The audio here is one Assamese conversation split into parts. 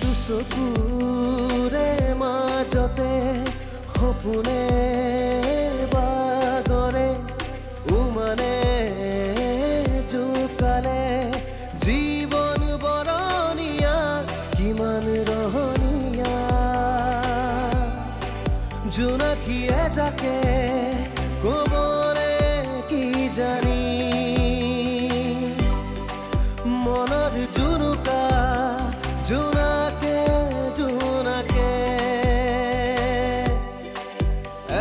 দুচকুৰে মাজতে সপোনে বাগৰে উমানে জোকালে জীৱন বৰণীয়া কিমান ৰহণীয়া জোনাকীয়ে যাকে কবৰে কি জানি মনৰ জুনুকা জোনাকে জোনাকে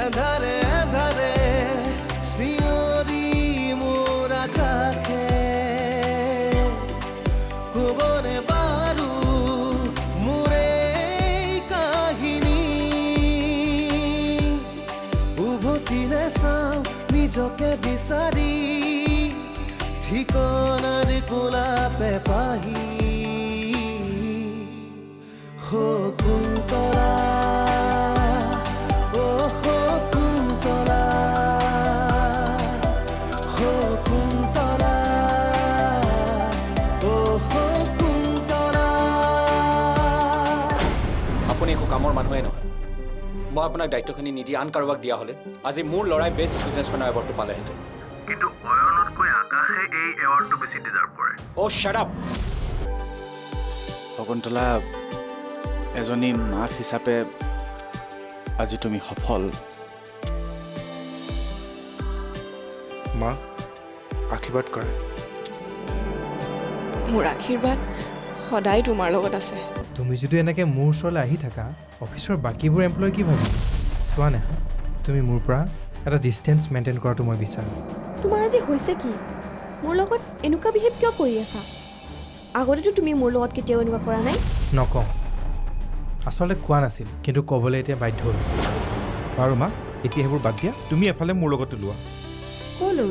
এন্ধাৰে এন্ধাৰে চিঞৰি মোৰ আকাশে কবনে বাৰু মোৰে কাহিনী উভতি নাচাওঁ নিজকে বিচাৰি ঠিকনাৰ গোলাপে পাহি শকুন্তলা ও শকুন্তলা শকুন্তলা ও শকুন্তলা আপুনি একো কামৰ মানুহে নহয় মই আপোনাক দায়িত্বখিনি নিদি আন কাৰোবাক দিয়া হ'লে আজি মোৰ ল'ৰাই বেষ্ট বিজনেছমেনৰ এৱাৰ্ডটো পালেহেঁতেন কিন্তু অয়নতকৈ আকাশে এই এৱাৰ্ডটো বেছি ডিজাৰ্ভ কৰে অ' শ্বাট আপ শকুন্তলা এজনী মাক হিচাপে আজি তুমি সফল মা আশীৰ্বাদ কৰে মোৰ আশীৰ্বাদ সদায় তোমাৰ লগত আছে তুমি যদি এনেকৈ মোৰ ওচৰলৈ আহি থাকা অফিচৰ বাকীবোৰ এমপ্লয় কি ভাবিব চোৱা নেহা তুমি মোৰ পৰা এটা ডিষ্টেঞ্চ মেইনটেইন কৰাটো মই বিচাৰোঁ তোমাৰ আজি হৈছে কি মোৰ লগত এনেকুৱা বিহেভ কিয় কৰি আছা আগতেতো তুমি মোৰ লগত কেতিয়াও এনেকুৱা কৰা নাই নকওঁ আচলতে কোৱা নাছিল কিন্তু ক'বলৈ এতিয়া বাধ্য হ'ল বাৰু মা এতিয়া সেইবোৰ বাদ দিয়া তুমি এফালে মোৰ লগত ওলোৱা ক'লৈ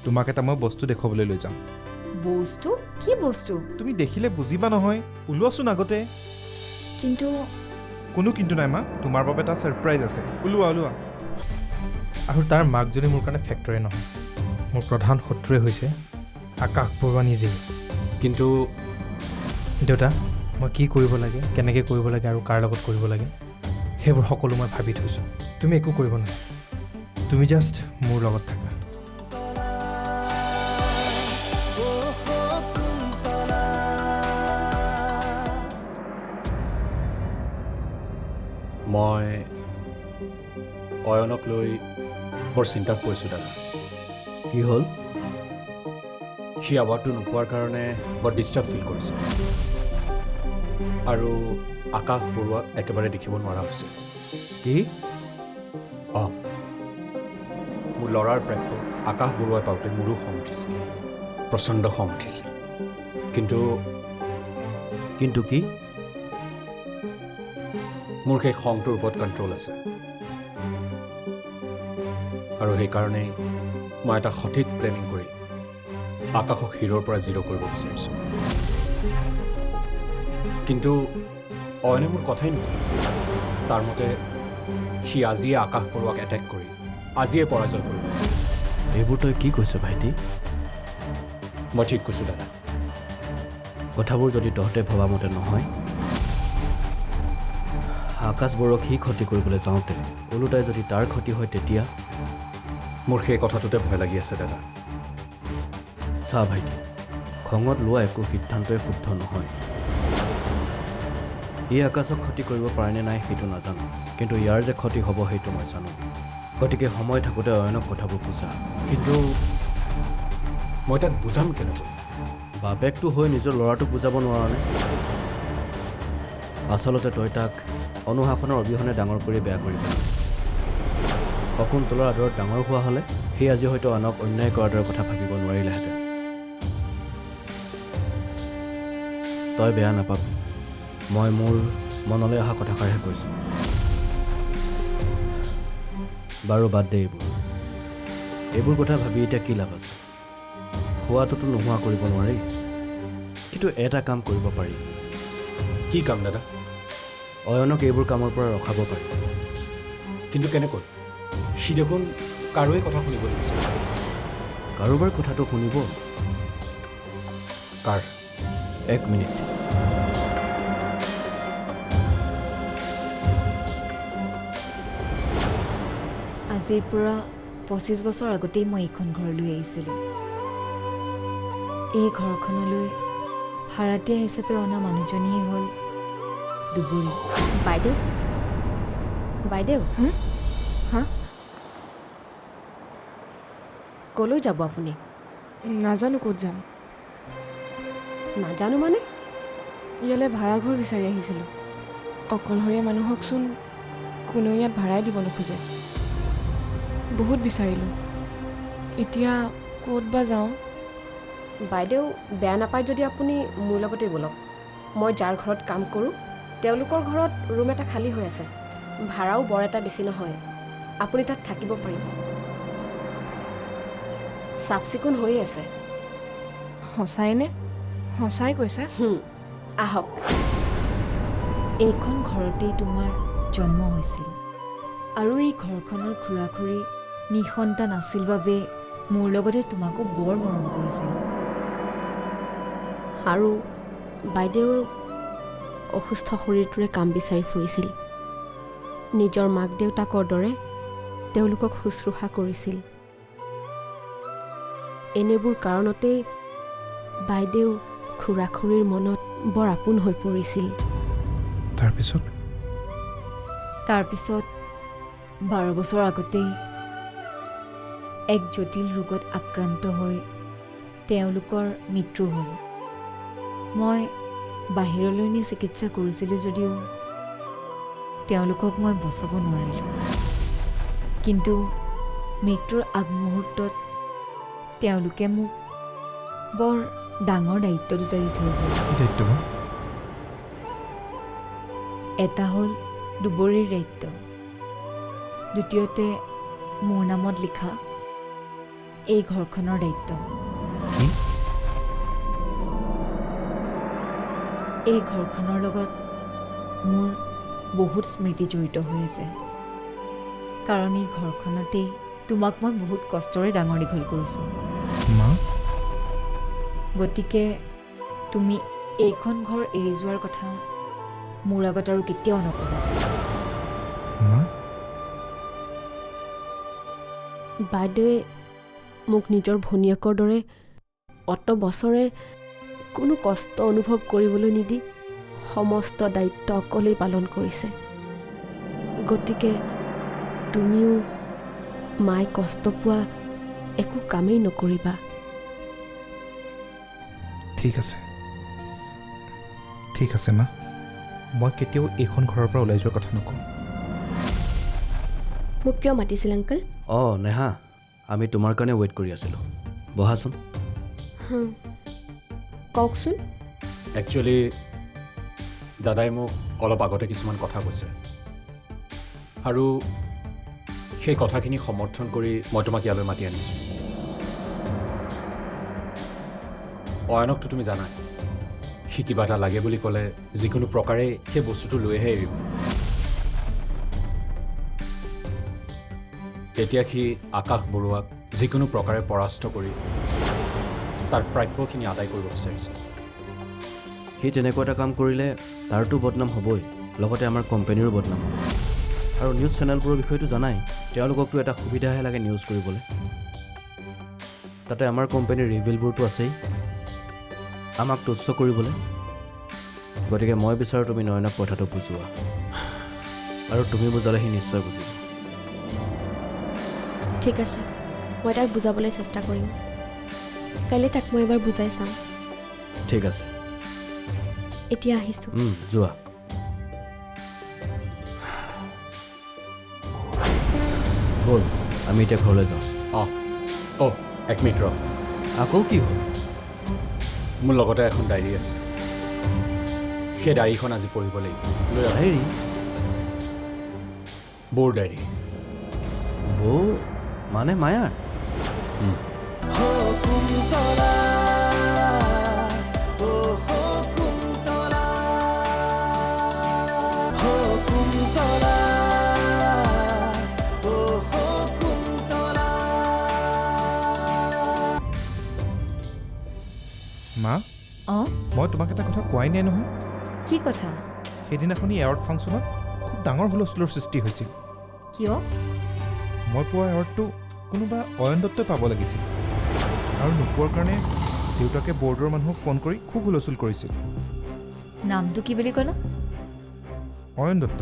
তোমাক এটা মই বস্তু দেখুৱাবলৈ লৈ যাম বস্তু কি বস্তু তুমি দেখিলে বুজিবা নহয় ওলোৱাচোন আগতে কিন্তু কোনো কিন্তু নাই মা তোমাৰ বাবে এটা ছাৰপ্ৰাইজ আছে ওলোৱা ওলোৱা আৰু তাৰ মাকজনী মোৰ কাৰণে ফেক্টৰে নহয় মোৰ প্ৰধান শত্ৰুৱে হৈছে আকাশ বৰুৱা নিজেই কিন্তু দেউতা মই কি কৰিব লাগে কেনেকৈ কৰিব লাগে আৰু কাৰ লগত কৰিব লাগে সেইবোৰ সকলো মই ভাবি থৈছোঁ তুমি একো কৰিব নালাগে তুমি জাষ্ট মোৰ লগত থাকা মই অয়নক লৈ বৰ চিন্তাত পৰিছোঁ দাদা কি হ'ল সি এৱাৰ্ডটো নোপোৱাৰ কাৰণে বৰ ডিষ্টাৰ্ব ফিল কৰিছে আৰু আকাশ বৰুৱাক একেবাৰে দেখিব নোৱাৰা হৈছে কি অঁ মোৰ ল'ৰাৰ প্ৰাপ্য আকাশ বৰুৱাই পাওঁতে মোৰো খং উঠিছিল প্ৰচণ্ড খং উঠিছিল কিন্তু কি মোৰ সেই খংটোৰ ওপৰত কণ্ট্ৰল আছে আৰু সেইকাৰণেই মই এটা সঠিক প্লেনিং কৰি আকাশক হিৰৰ পৰা জিৰ' কৰিব বিচাৰিছোঁ কিন্তু অয়নে মোৰ কথাই নুশুনে তাৰ মতে সি আজিয়ে আকাশ বৰুৱাক এটেক কৰি আজিয়ে পৰাজয় কৰিব এইবোৰ তই কি কৈছ ভাইটি মই ঠিক কৈছোঁ দাদা কথাবোৰ যদি তহঁতে ভবা মতে নহয় আকাশ বৰুৱাক সি ক্ষতি কৰিবলৈ যাওঁতে ওলোটাই যদি তাৰ ক্ষতি হয় তেতিয়া মোৰ সেই কথাটোতে ভয় লাগি আছে দাদা চা ভাইটি খঙত লোৱা একো সিদ্ধান্তই শুদ্ধ নহয় ই আকাশক ক্ষতি কৰিব পাৰেনে নাই সেইটো নাজানো কিন্তু ইয়াৰ যে ক্ষতি হ'ব সেইটো মই জানো গতিকে সময় থাকোঁতে অয়নক কথাবোৰ বুজা কিন্তু মই তাক বুজাম কেনেকৈ বাপেকটো হৈ নিজৰ ল'ৰাটোক বুজাব নোৱাৰনে আচলতে তই তাক অনুশাসনৰ অবিহনে ডাঙৰ কৰি বেয়া কৰি পেলালি শকুন্তলাৰ আদৰত ডাঙৰ হোৱা হ'লে সি আজি হয়তো আনক অন্যায় কৰাৰ দৰে কথা ভাবিব নোৱাৰিলেহেঁতেন তই বেয়া নাপাবি মই মোৰ মনলৈ অহা কথাষাৰহে কৈছোঁ বাৰু বাদ দে এইবোৰ কথা ভাবি এতিয়া কি লাভ আছে খোৱাটোতো নোহোৱা কৰিব নোৱাৰি কিন্তু এটা কাম কৰিব পাৰি কি কাম দাদা অয়নক এইবোৰ কামৰ পৰা ৰখাব পাৰি কিন্তু কেনেকৈ সি দেখোন কাৰোৱে কথা শুনিব নিবিচাৰে কাৰোবাৰ কথাটো শুনিব কাৰ 1 মিনিট আজিৰ পৰা 25 বছৰ আগতেই মই এইখন ঘৰলৈ আহিছিলোঁ। এই ঘৰখনলৈ ভাড়াতীয়া হিচাপে অনা মানুহজনীয়ে হ'ল দুবৰী। বাইদেউ বাইদেউ হা ক'লৈ যাব আপুনি? নাজানো ক'ত যাম। নাজানো মানে? ইয়ালৈ ভাড়াঘৰ বিচাৰি আহিছিলোঁ। অকলশৰীয়া মানুহকচোন কোনেও ইয়াত ভাড়াই দিব নোখোজে। বহুত বিচাৰিলোঁ, এতিয়া ক'ত বা যাওঁ। বাইদেউ বেয়া নাপায় যদি আপুনি মোৰ লগতে ব'লক। মই যাৰ ঘৰত কাম কৰোঁ তেওঁলোকৰ ঘৰত ৰুম এটা খালী হৈ আছে। ভাড়াও বৰ এটা বেছি নহয়, আপুনি তাত থাকিব পাৰিব। চাফ চিকুণ হৈয়ে আছে। সঁচাইনে? সঁচাই কৈছা? আহক। এইখন ঘৰতেই তোমাৰ জন্ম হৈছিল আৰু এই ঘৰখনৰ খুৰা খুৰী নিঃসন্তান আছিল বাবে মোৰ লগতে তোমাকো বৰ মৰম কৰিছিল। আৰু বাইদেউ অসুস্থ শৰীৰটোৰে কাম বিচাৰি ফুৰিছিল। নিজৰ মাক দেউতাকৰ দৰে তেওঁলোকক শুশ্ৰূষা কৰিছিল। এনেবোৰ কাৰণতেই বাইদেউ খুৰা খুৰীৰ মনত বৰ আপোন হৈ পৰিছিল। তাৰপিছত 12 বছৰ আগতেই এক জটিল ৰোগত আক্ৰান্ত হৈ তেওঁলোকৰ মৃত্যু হ'ল। মই বাহিৰলৈ নি চিকিৎসা কৰিছিলোঁ যদিও তেওঁলোকক মই বচাব নোৱাৰিলোঁ। কিন্তু মৃত্যুৰ আগমুহূৰ্তত তেওঁলোকে মোক বৰ ডাঙৰ দায়িত্ব দুটা দি থৈ গ'ল। এটা হ'ল দুবৰীৰ দায়িত্ব, দ্বিতীয়তে মোৰ নামত লিখা এই ঘৰখনৰ দায়িত্ব। এই ঘৰখনৰ লগত মোৰ বহুত স্মৃতি জড়িত হৈ আছে, কাৰণ এই ঘৰখনতেই তোমাক মই বহুত কষ্টৰে ডাঙৰ দীঘল কৰিছোঁ। গতিকে তুমি এইখন ঘৰ এৰি যোৱাৰ কথা মোৰ আগত আৰু কেতিয়াও নকবা। বাইদেৱে মোক নিজৰ ভনীয়েকৰ দৰে অত বছৰে কোনো কষ্ট অনুভৱ কৰিবলৈ নিদি সমস্ত দায়িত্ব অকলেই পালন কৰিছে। গতিকে তুমিও মায়ে কষ্ট পোৱা একো কামেই নকৰিবা। ঠিক আছে মা, মই কেতিয়াও এইখন ঘৰৰ পৰা ওলাই যোৱাৰ কথা নকওঁ। মোক কিয় মাতিছিল আংকল? নেহা, আমি তোমাৰ কাৰণে ৱেইট কৰি আছিলোঁ। বহাচোন। কওকচোন। একচুৱেলি দাদাই মোক অলপ আগতে কিছুমান কথা কৈছে আৰু সেই কথাখিনি সমৰ্থন কৰি মই তোমাক ইয়ালৈ মাতি আনিছোঁ। অয়নকটো তুমি জানাই, সি কিবা এটা লাগে বুলি ক'লে যিকোনো প্ৰকাৰে সেই বস্তুটো লৈহে এৰিব। তেতিয়া সি আকাশ বৰুৱাক যিকোনো প্ৰকাৰে পৰাস্ত কৰি তাৰ প্ৰাপ্যখিনি আদায় কৰিব বিচাৰিছে। সি তেনেকুৱা এটা কাম কৰিলে তাৰতো বদনাম হ'বই, লগতে আমাৰ কোম্পানীৰো বদনাম হ'ব। আৰু নিউজ চেনেলবোৰৰ বিষয়েতো জানাই, তেওঁলোককতো এটা সুবিধাহে লাগে নিউজ কৰিবলৈ। তাতে আমাৰ কোম্পানীৰ ৰিভিলবোৰতো আছেই আমাক তুচ্ছ কৰিবলৈ। গতিকে মই বিচাৰোঁ তুমি নয়নক কথাটো বুজোৱা, আৰু তুমি বুজালে সি নিশ্চয় বুজিব। ঠিক আছে, মই তাক বুজাবলৈ চেষ্টা কৰিম। কাইলৈ তাক মই এবাৰ বুজাই চাম। ঠিক আছে, এতিয়া আহিছোঁ। যোৱা। ব'ল আমি এতিয়া ঘৰলৈ যাওঁ। এক মিনিট ৰ। আকৌ কি হ'ল? মোৰ লগতে এখন ডায়েৰী আছে, সেই ডায়েৰীখন আজি পঢ়িব লাগিব। ডায়েৰী? বৌৰ ডায়েৰী। বৌ মানে মায়াৰ? মা, মই তোমাক এটা কথা কোৱাই নাই নহয়। কি কথা? সেইদিনাখনি এৱাৰ্ড ফাংচনত খুব ডাঙৰ হুলস্থুলৰ সৃষ্টি হৈছিল। কিয়? মই পোৱা এৱাৰ্ডটো কোনোবা অয়ন দত্তই পাব লাগিছিল আৰু নোপোৱাৰ কাৰণে দেউতাকে বৰ্ডৰ মানুহক ফোন কৰি খুব হুলস্থুল কৰিছিল। নামটো কি বুলি ক'লা? অয়ন দত্ত।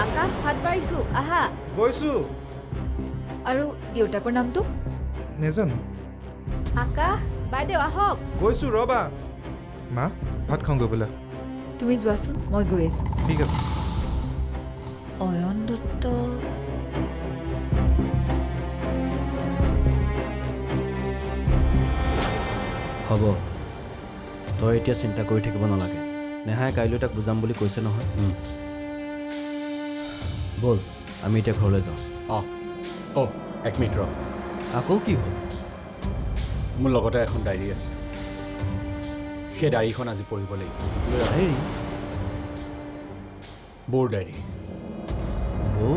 আকাশ ভাত বাঢ়িছোঁ, আহা। গৈছোঁ। আৰু দেউতাকৰ নামটো? নেজানো। আকাশ বাইদেউ আহক। গৈছোঁ ৰ'বা। মা ভাত খাওঁগৈ বোলা। তুমি যোৱাচোন, মই গৈ আছোঁ। ঠিক আছে। অয়ন দত্ত হ'ব, তই এতিয়া চিন্তা কৰি থাকিব নালাগে। নেহাই কাইলৈ তাক বুজাম বুলি কৈছে নহয়। ব'ল আমি এতিয়া ঘৰলৈ যাওঁ। অঁ এক মিনিট ৰ। আকৌ কি হ'ল? মোৰ লগতে এখন ডায়েৰী আছে, সেই ডায়েৰীখন আজি পঢ়িব লাগিব। ডায়েৰী? বৌৰ ডায়েৰী। বৌ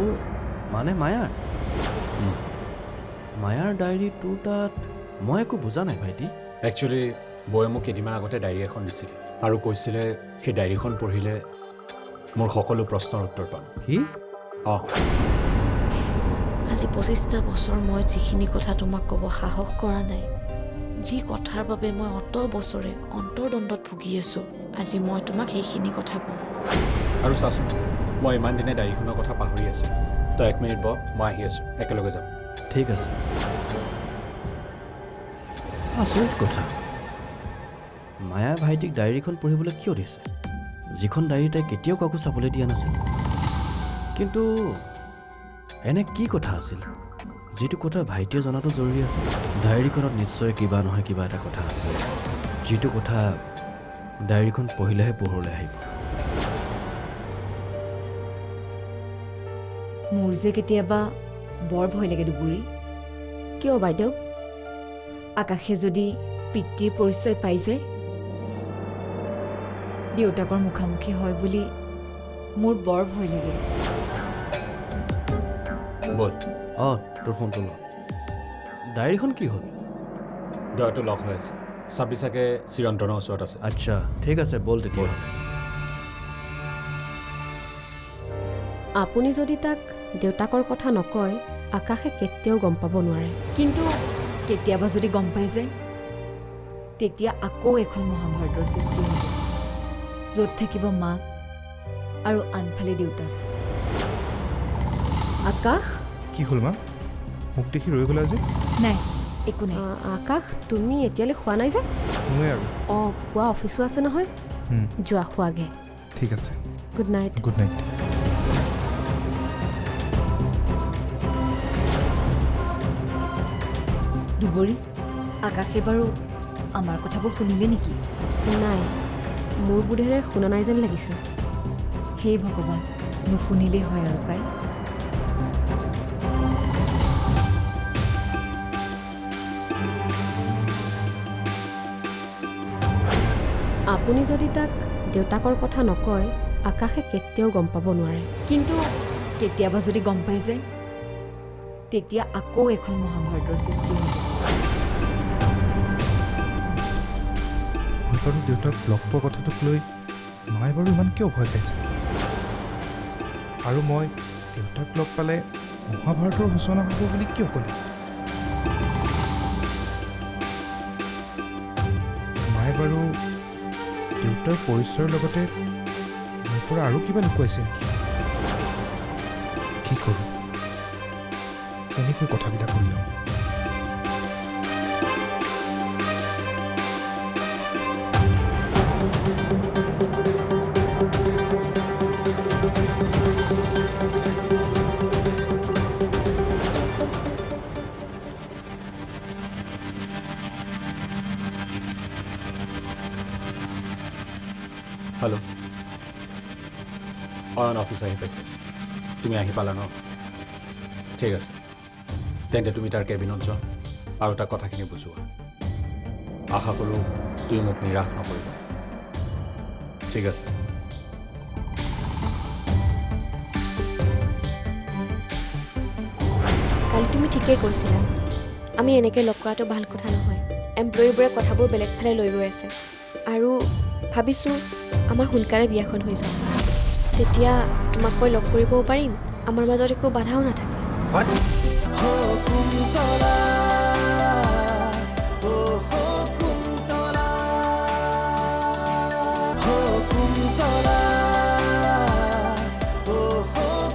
মানে মায়াৰ? মায়াৰ ডায়েৰী তোৰ তাত? মই একো বুজা নাই ভাইটি। একচুৱেলি বৌয়ে মোক কেইদিনমান আগতে ডায়েৰী এখন দিছিলে আৰু কৈছিলে সেই ডায়েৰীখন পঢ়িলে মোৰ সকলো প্ৰশ্নৰ উত্তৰ পাম। কি? অঁ, আজি 25টা বছৰ মই যিখিনি কথা তোমাক ক'ব সাহস কৰা নাই, যি কথাৰ বাবে মই অত বছৰে অন্তৰ্দণ্ডত ভুগি আছোঁ, আজি মই তোমাক সেইখিনি কথা কওঁ। আৰু চাচোন, মই ইমান দিনে ডায়েৰীখনৰ কথা পাহৰি আছোঁ। তই এক মিনিট ব, মই আহি আছোঁ, একেলগে যাম। ঠিক আছে। আচৰিত কথা, মায়া ভাইটিক ডায়েৰীখন পঢ়িবলৈ কিয় দিছে? যিখন ডায়েৰী তাই কেতিয়াও কাকো চাবলৈ দিয়া নাছিল। কিন্তু এনে কি কথা আছিল যিটো কথা ভাইটিয়ে জনাটো জৰুৰী আছিল? ডায়েৰীখনত নিশ্চয় কিবা নহয় কিবা এটা কথা আছে, যিটো কথা ডায়েৰীখন পঢ়িলেহে পোহৰলৈ আহিব। মোৰ যে কেতিয়াবা বৰ ভয় লাগে দুবুৰী। কিয় বাইদেউ? আকাশে যদি পিতৃৰ পৰিচয় পাই যায়, দেউতাকৰ মুখামুখি হয় বুলি মোৰ বৰ ভয় লাগে। ব'ল। অঁ, তোৰ ফোনটো ল। ডায়েৰীখন কি হ'ল? দৰাটো লগ হৈ আছে, চাবি চাগে চিৰন্তনৰ ওচৰত আছে। আচ্ছা ঠিক আছে, ব'ল তেতিয়া। আপুনি যদি তাক দেউতাকৰ কথা নকয়, আকাশে কেতিয়াও গম পাব নোৱাৰে। কিন্তু কেতিয়াবা যদি গম পাই যায়, তেতিয়া আকৌ এখন মহাভাৰতৰ সৃষ্টি হ'ব, য'ত থাকিব মাক আৰু আনফালে দেউতাক। আকাশ? কি হ'ল মা? মোক দেখি ৰৈ গ'লা যে? নাই একো নাই। আকাশ, তুমি এতিয়ালৈ খোৱা নাই যে? মই আৰু অঁ, পুৱা অফিচো আছে নহয়, যোৱা খোৱাগে। ঠিক আছে। Good night. Good night. দুবৰী, আকাশে বাৰু আমাৰ কথাবোৰ শুনিলে নেকি? নাই, মোৰ বোধেৰে শুনা নাই যেন লাগিছে। হে ভগৱান, নুশুনিলেই হয় আৰু পাই। আপুনি যদি তাক দেউতাকৰ কথা নকয়, আকাশে কেতিয়াও গম পাব নোৱাৰে। কিন্তু কেতিয়াবা যদি গম পাই যায়, তেতিয়া আকৌ এখন মহাভাৰতৰ সৃষ্টি হ'ব। মই বাৰু দেউতাক লগ পোৱা কথাটোক লৈ মায়ে বাৰু ইমান কিয় ভয় পাইছে? আৰু মই দেউতাক লগ পালে মহাভাৰতৰ সূচনা হ'ব বুলি কিয় ক'লে? মায়ে বাৰু দেউতাৰ পৰিচয়ৰ লগতে মোৰ পৰা আৰু কিবা লুকুৱাইছে নেকি? কি কৰোঁ? কেনেকৈ কথাবিলাক উলিয়াওঁ? হেল্ল', অয়ন অফিচ আহি পাইছে। তুমি আহি পালা ন? ঠিক আছে, তেন্তে তুমি তাৰ কেবিনত যোৱা আৰু তাৰ কথাখিনি বুজোৱা। আশা কৰোঁ তুমি মোক নিৰাশ নকৰিবা। ঠিক আছে। কালি তুমি ঠিকেই কৈছিলা, আমি এনেকৈ লগ কৰাটো ভাল কথা নহয়। এমপ্লয়ীবোৰে কথাবোৰ বেলেগ ফালে লৈ গৈ আছে আৰু ভাবিছোঁ আমাৰ সোনকালে বিয়াখন হৈ যাওক, তেতিয়া তোমাক মই লগ কৰিবও পাৰিম, আমাৰ মাজত একো বাধাও নাথাকে। কুন্তলা কুন্তলা কুন্তলা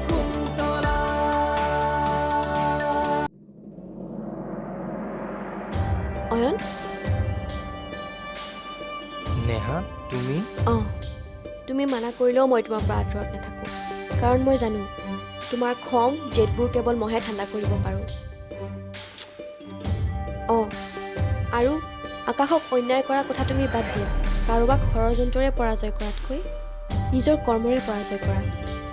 কুন্তলা। অয়ন নেহা তুমি অঁ তুমি মানা কৰিলেও মই তোমাৰ পৰা আঁতৰত নাথাকোঁ কাৰণ মই জানো তোমাৰ খং জেদবোৰ কেৱল মইহে ঠাণ্ডা কৰিব পাৰোঁ। অঁ আৰু আকাশক অন্যায় কৰা কথা তুমি বাদ দিয়া। কাৰোবাক ষড়যন্ত্ৰৰে পৰাজয় কৰাতকৈ নিজৰ কৰ্মৰে পৰাজয় কৰা,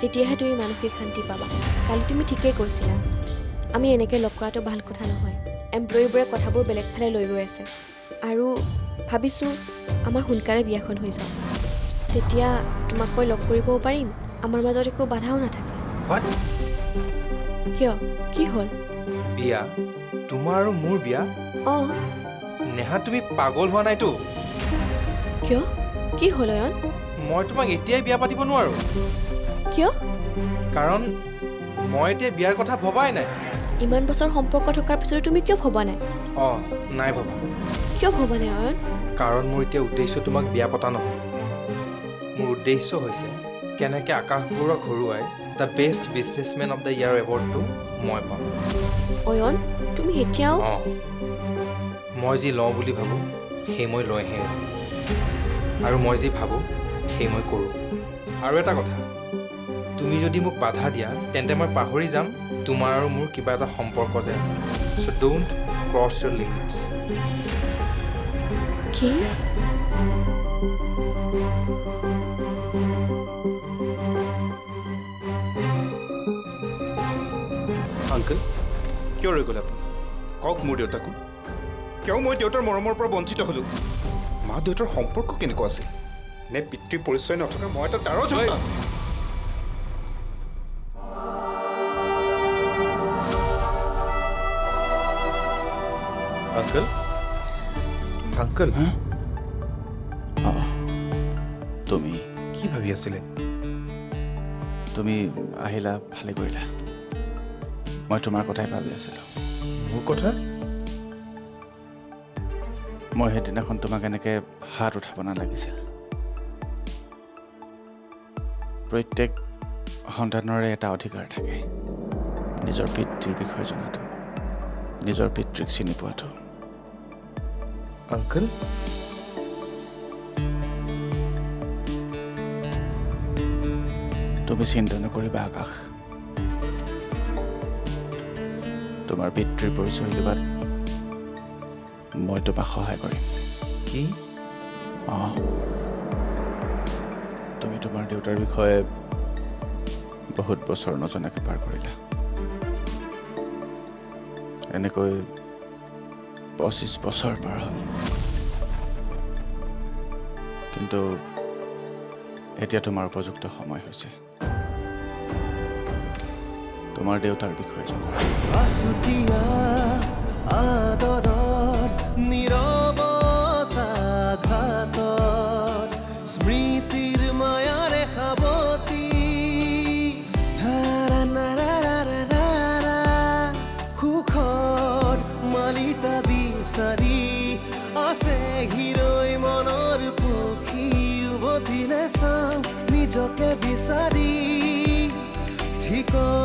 তেতিয়াহে তুমি মানসিক শান্তি পাবা। কালি তুমি ঠিকেই কৈছিলা, আমি এনেকৈ লগ কৰাটো ভাল কথা নহয়। এমপ্লয়ীবোৰে কথাবোৰ বেলেগ ফালে লৈ গৈ আছে আৰু ভাবিছোঁ আমাৰ সোনকালে বিয়াখন হৈ যাওক, তেতিয়া তোমাক মই লগ কৰিবও পাৰিম, আমাৰ মাজত একো বাধাও নাথাকে। কিয় কি হ'ল? বিয়া? তোমাৰ আৰু মোৰ বিয়া? অঁ নেহা তুমি পাগল হোৱা নাইতো? কিয় কি হ'ল অয়ন? মই তোমাক এতিয়াই বিয়া পাতিব নোৱাৰোঁ। কিয়? কাৰণ মই এতিয়া বিয়াৰ কথা ভবাই নাই। ইমান বছৰ সম্পৰ্ক থকাৰ পিছতো তুমি কিয় ভবা নাই? অঁ নাই ভবা। কিয় ভবা নাই অয়ন? কাৰণ মোৰ এতিয়া উদ্দেশ্য তোমাক বিয়া পতা নহয়। মোৰ উদ্দেশ্য হৈছে কেনেকৈ আকাশ বৰুৱাক হৰুৱাই the best businessmen of the year এৱাৰ্ডটো মই পাম। অয়ন তুমি এতিয়াও? অঁ মই যি লওঁ বুলি ভাবোঁ সেই মই লৈহে এৰোঁ, আৰু মই যি ভাবোঁ সেই মই কৰোঁ। আৰু এটা কথা, তুমি যদি মোক বাধা দিয়া তেন্তে মই পাহৰি যাম তোমাৰ আৰু মোৰ কিবা এটা সম্পৰ্ক যে আছে। চ' ডোণ্ট ক্ৰছ ইয়ৰ লিমিটছ। কি? আংকল কিয় ৰৈ গ'ল আপুনি? কওক মোৰ দেউতাকো। কিয় মই দেউতাৰ মৰমৰ পৰা বঞ্চিত হ'লোঁ? মা দেউতাৰ সম্পৰ্ক কেনেকুৱা আছিল? নে পিতৃ পৰিচয় নথকা মই এটা জাৰৰ জন্তা? আংকল আংকল অঁ তুমি কি ভাবি আছিলে? তুমি আহিলা ভালে কৰিলা। মই তোমাৰ কথাই ভাবি আছিলোঁ। মোৰ কথা? মই সেইদিনাখন তোমাক এনেকৈ হাত উঠাব নালাগিছিল। প্ৰত্যেক সন্তানৰে এটা অধিকাৰ থাকে, নিজৰ পিতৃৰ বিষয়ে জনাটো, নিজৰ পিতৃক চিনি পোৱাটো। আংকল তুমি চিন্তা নকৰিবা আকাশ, তোমাৰ পিতৃৰ পৰিচয় লোৱাত মই তোমাক সহায় কৰিম। কি? অঁ তুমি তোমাৰ দেউতাৰ বিষয়ে বহুত বছৰ নজনাকৈ পাৰ কৰিলা। এনেকৈ 25 বছৰ পাৰ হ'ল, কিন্তু এতিয়া তোমাৰ উপযুক্ত সময় হৈছে তোমাৰ দেউতাৰ বিষয়ে জনা। আছুতীয়া আদৰৰ নীৰৱতা ঘাতত স্মৃতিৰ মায়াৰে সাৱতি সুখৰ মালিতা বিচাৰি আছে হিৰৈ মনৰ পুখী উভতি নাচাওঁ নিজকে বিচাৰি ঠিকনা